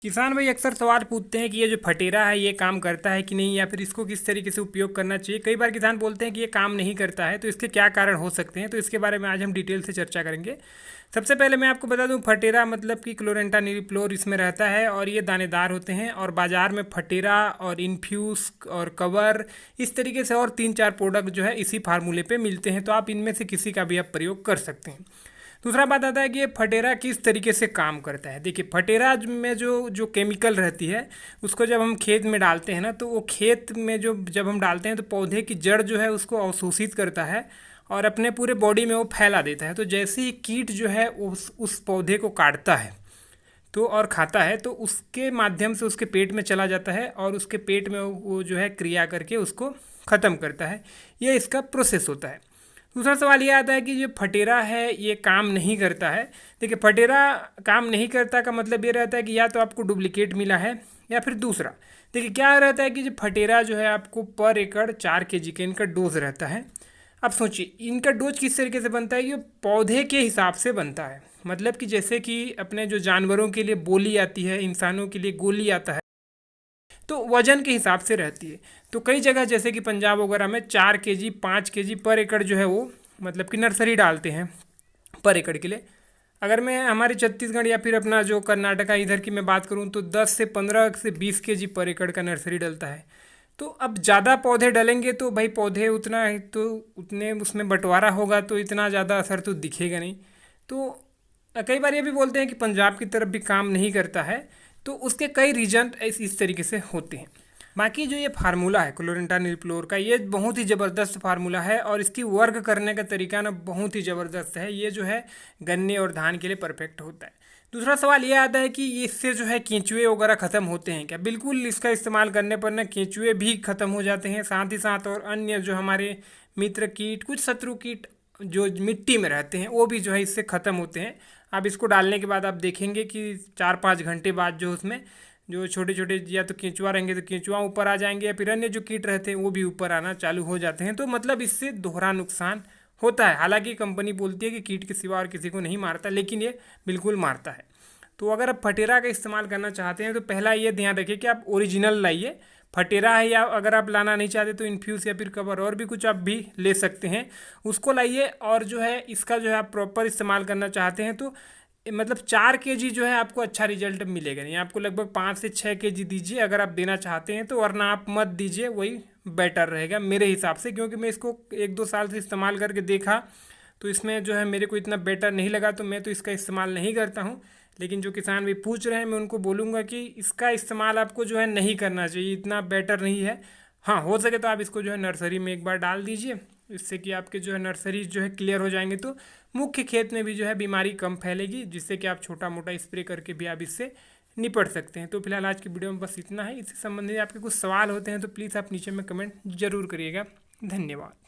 किसान भाई अक्सर सवाल पूछते हैं कि ये जो फटेरा है ये काम करता है कि नहीं, या फिर इसको किस तरीके से उपयोग करना चाहिए। कई बार किसान बोलते हैं कि ये काम नहीं करता है, तो इसके क्या कारण हो सकते हैं, तो इसके बारे में आज हम डिटेल से चर्चा करेंगे। सबसे पहले मैं आपको बता दूं, फटेरा मतलब कि क्लोरेंटा निरिप्लोर इसमें रहता है और ये दानेदार होते हैं। और बाज़ार में फटेरा और इन्फ्यूज़ और कवर इस तरीके से और 3-4 प्रोडक्ट जो है इसी फार्मूले पे मिलते हैं, तो आप इनमें से किसी का भी आप प्रयोग कर सकते हैं। दूसरा बात आता है कि ये फटेरा किस तरीके से काम करता है। देखिए, फटेरा में जो जो केमिकल रहती है उसको जब हम खेत में डालते हैं ना, तो वो खेत में जो जब हम डालते हैं तो पौधे की जड़ जो है उसको अवशोषित करता है और अपने पूरे बॉडी में वो फैला देता है। तो जैसे ही कीट जो है उस पौधे को काटता है तो और खाता है, तो उसके माध्यम से उसके पेट में चला जाता है और उसके पेट में वो जो है क्रिया करके उसको ख़त्म करता है। ये इसका प्रोसेस होता है। दूसरा सवाल ये आता है कि जो फटेरा है ये काम नहीं करता है। देखिए, फटेरा काम नहीं करता का मतलब ये रहता है कि या तो आपको डुप्लीकेट मिला है या फिर दूसरा। देखिए, क्या रहता है कि जो फटेरा जो है आपको पर एकड़ 4 kg का इनका डोज रहता है। अब सोचिए, इनका डोज किस तरीके से बनता है, ये पौधे के हिसाब से बनता है। मतलब कि जैसे कि अपने जो जानवरों के लिए बोली आती है, इंसानों के लिए गोली आता है, तो वजन के हिसाब से रहती है। तो कई जगह जैसे कि पंजाब वगैरह में 4 kg 5 kg पर एकड़ जो है वो मतलब कि नर्सरी डालते हैं पर एकड़ के लिए। अगर मैं हमारे छत्तीसगढ़ या फिर अपना जो कर्नाटका इधर की मैं बात करूं तो 10 से 15 से 20 kg पर एकड़ का नर्सरी डलता है। तो अब ज़्यादा पौधे डलेंगे तो भाई पौधे उतना ही तो उतने उसमें बंटवारा होगा, तो इतना ज़्यादा असर तो दिखेगा नहीं। तो कई बार ये भी बोलते हैं कि पंजाब की तरफ भी काम नहीं करता है, तो उसके कई रीजन इस तरीके से होते हैं। बाकी जो ये फार्मूला है क्लोरेंटा निरिप्लोर का, ये बहुत ही ज़बरदस्त फार्मूला है और इसकी वर्क करने का तरीका ना बहुत ही ज़बरदस्त है। ये जो है गन्ने और धान के लिए परफेक्ट होता है। दूसरा सवाल ये आता है कि इससे जो है केंचुए वगैरह ख़त्म होते हैं क्या। बिल्कुल, इसका इस्तेमाल करने पर ना केंचुए भी ख़त्म हो जाते हैं, साथ ही साथ और अन्य जो हमारे मित्र कीट, कुछ शत्रु कीट जो मिट्टी में रहते हैं वो भी जो है इससे ख़त्म होते हैं। अब इसको डालने के बाद आप देखेंगे कि 4-5 घंटे बाद जो उसमें जो छोटे छोटे या तो केंचुआ रहेंगे तो केंचुआ ऊपर आ जाएंगे, या फिर अन्य जो कीट रहते हैं वो भी ऊपर आना चालू हो जाते हैं। तो मतलब इससे दोहरा नुकसान होता है। हालांकि कंपनी बोलती है कि कीट के सिवा और किसी को नहीं मारता, लेकिन ये बिल्कुल मारता है। तो अगर आप फटेरा का इस्तेमाल करना चाहते हैं तो पहला ये ध्यान रखिए कि आप ओरिजिनल लाइए। फटेरा है, या अगर आप लाना नहीं चाहते तो इन्फ्यूज़ या फिर कवर और भी कुछ आप भी ले सकते हैं, उसको लाइए। और जो है इसका जो है आप प्रॉपर इस्तेमाल करना चाहते हैं तो मतलब 4 kg जो है आपको अच्छा रिजल्ट मिलेगा नहीं, आपको लगभग 5 से 6 kg दीजिए अगर आप देना चाहते हैं तो, वरना आप मत दीजिए, वही बेटर रहेगा मेरे हिसाब से। क्योंकि मैं इसको 1-2 साल से इस्तेमाल करके देखा तो इसमें जो है मेरे को इतना बेटर नहीं लगा, तो मैं तो इसका इस्तेमाल नहीं करता हूँ। लेकिन जो किसान भी पूछ रहे हैं मैं उनको बोलूँगा कि इसका इस्तेमाल आपको जो है नहीं करना चाहिए, इतना बेटर नहीं है। हाँ, हो सके तो आप इसको जो है नर्सरी में एक बार डाल दीजिए, इससे कि आपके जो है नर्सरी जो है क्लियर हो जाएंगे, तो मुख्य खेत में भी जो है बीमारी कम फैलेगी, जिससे कि आप छोटा मोटा स्प्रे करके भी आप इससे निपट सकते हैं। तो फिलहाल आज की वीडियो में बस इतना है। इससे संबंधित आपके कुछ सवाल होते हैं तो प्लीज़ आप नीचे में कमेंट जरूर करिएगा। धन्यवाद।